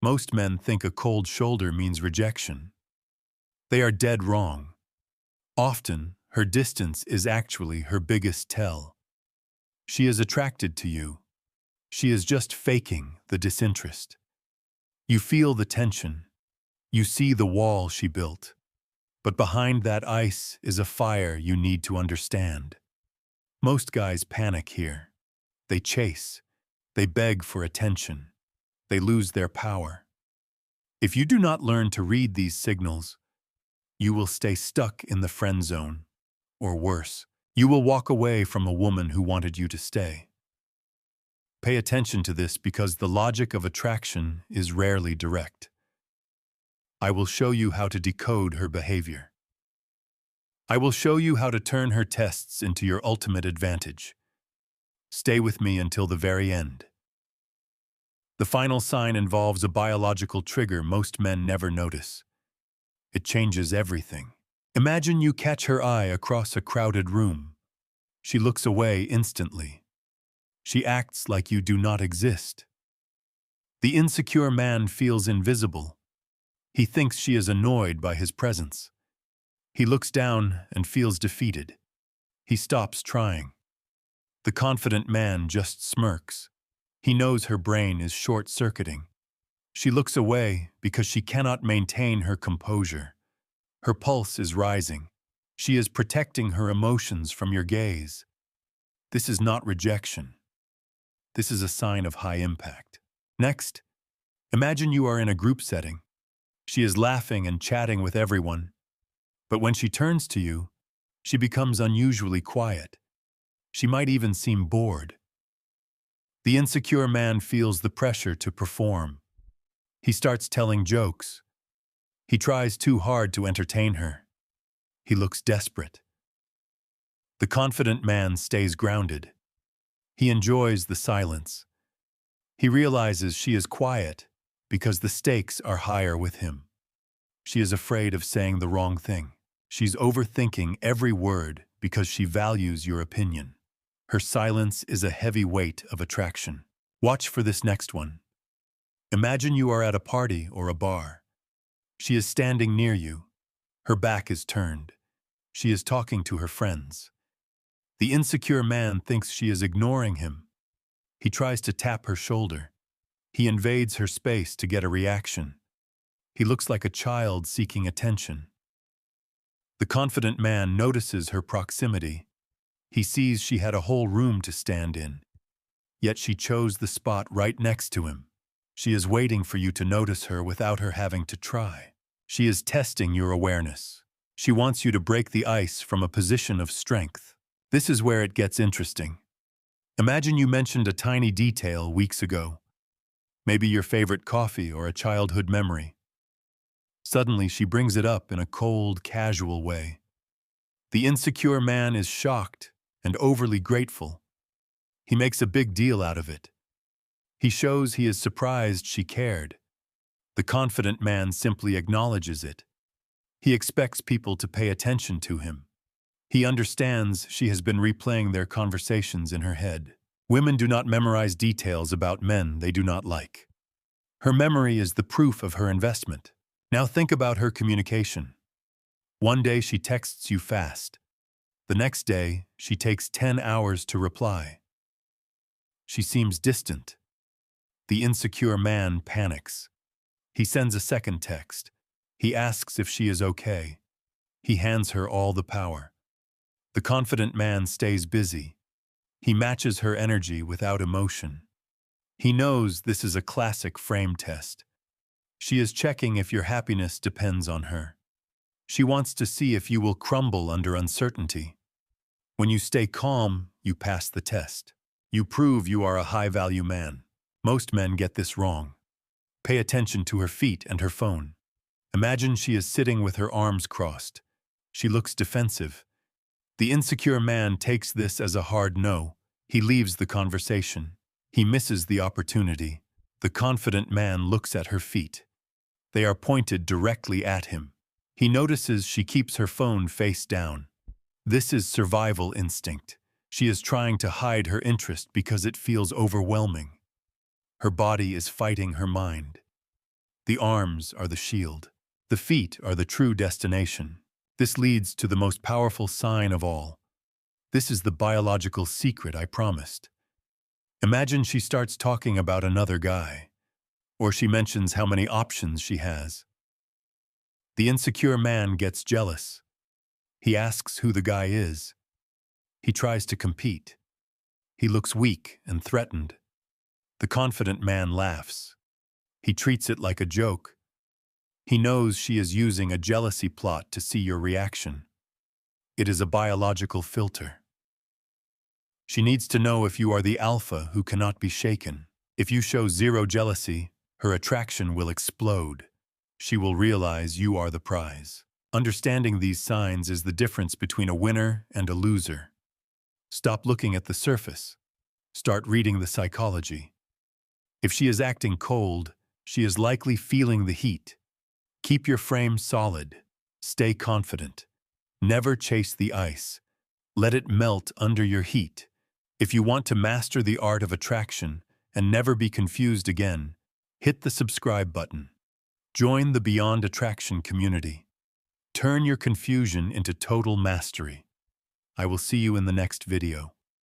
Most men think a cold shoulder means rejection. They are dead wrong. Often, her distance is actually her biggest tell. She is attracted to you. She is just faking the disinterest. You feel the tension. You see the wall she built. But behind that ice is a fire you need to understand. Most guys panic here. They chase. They beg for attention. They lose their power. If you do not learn to read these signals, you will stay stuck in the friend zone. Or worse, you will walk away from a woman who wanted you to stay. Pay attention to this because the logic of attraction is rarely direct. I will show you how to decode her behavior. I will show you how to turn her tests into your ultimate advantage. Stay with me until the very end. The final sign involves a biological trigger most men never notice. It changes everything. Imagine you catch her eye across a crowded room. She looks away instantly. She acts like you do not exist. The insecure man feels invisible. He thinks she is annoyed by his presence. He looks down and feels defeated. He stops trying. The confident man just smirks. He knows her brain is short-circuiting. She looks away because she cannot maintain her composure. Her pulse is rising. She is protecting her emotions from your gaze. This is not rejection. This is a sign of high impact. Next, imagine you are in a group setting. She is laughing and chatting with everyone. But when she turns to you, she becomes unusually quiet. She might even seem bored. The insecure man feels the pressure to perform. He starts telling jokes. He tries too hard to entertain her. He looks desperate. The confident man stays grounded. He enjoys the silence. He realizes she is quiet because the stakes are higher with him. She is afraid of saying the wrong thing. She's overthinking every word because she values your opinion. Her silence is a heavy weight of attraction. Watch for this next one. Imagine you are at a party or a bar. She is standing near you. Her back is turned. She is talking to her friends. The insecure man thinks she is ignoring him. He tries to tap her shoulder. He invades her space to get a reaction. He looks like a child seeking attention. The confident man notices her proximity. He sees she had a whole room to stand in. Yet she chose the spot right next to him. She is waiting for you to notice her without her having to try. She is testing your awareness. She wants you to break the ice from a position of strength. This is where it gets interesting. Imagine you mentioned a tiny detail weeks ago. Maybe your favorite coffee or a childhood memory. Suddenly, she brings it up in a cold, casual way. The insecure man is shocked and overly grateful. He makes a big deal out of it. He shows he is surprised she cared. The confident man simply acknowledges it. He expects people to pay attention to him. He understands she has been replaying their conversations in her head. Women do not memorize details about men they do not like. Her memory is the proof of her investment. Now think about her communication. One day she texts you fast. The next day, she takes 10 hours to reply. She seems distant. The insecure man panics. He sends a second text. He asks if she is okay. He hands her all the power. The confident man stays busy. He matches her energy without emotion. He knows this is a classic frame test. She is checking if your happiness depends on her. She wants to see if you will crumble under uncertainty. When you stay calm, you pass the test. You prove you are a high-value man. Most men get this wrong. Pay attention to her feet and her phone. Imagine she is sitting with her arms crossed. She looks defensive. The insecure man takes this as a hard no. He leaves the conversation. He misses the opportunity. The confident man looks at her feet. They are pointed directly at him. He notices she keeps her phone face down. This is survival instinct. She is trying to hide her interest because it feels overwhelming. Her body is fighting her mind. The arms are the shield. The feet are the true destination. This leads to the most powerful sign of all. This is the biological secret I promised. Imagine she starts talking about another guy, or she mentions how many options she has. The insecure man gets jealous. He asks who the guy is. He tries to compete. He looks weak and threatened. The confident man laughs. He treats it like a joke. He knows she is using a jealousy plot to see your reaction. It is a biological filter. She needs to know if you are the alpha who cannot be shaken. If you show zero jealousy, her attraction will explode. She will realize you are the prize. Understanding these signs is the difference between a winner and a loser. Stop looking at the surface. Start reading the psychology. If she is acting cold, she is likely feeling the heat. Keep your frame solid. Stay confident. Never chase the ice. Let it melt under your heat. If you want to master the art of attraction and never be confused again, hit the subscribe button. Join the Beyond Attraction community. Turn your confusion into total mastery. I will see you in the next video.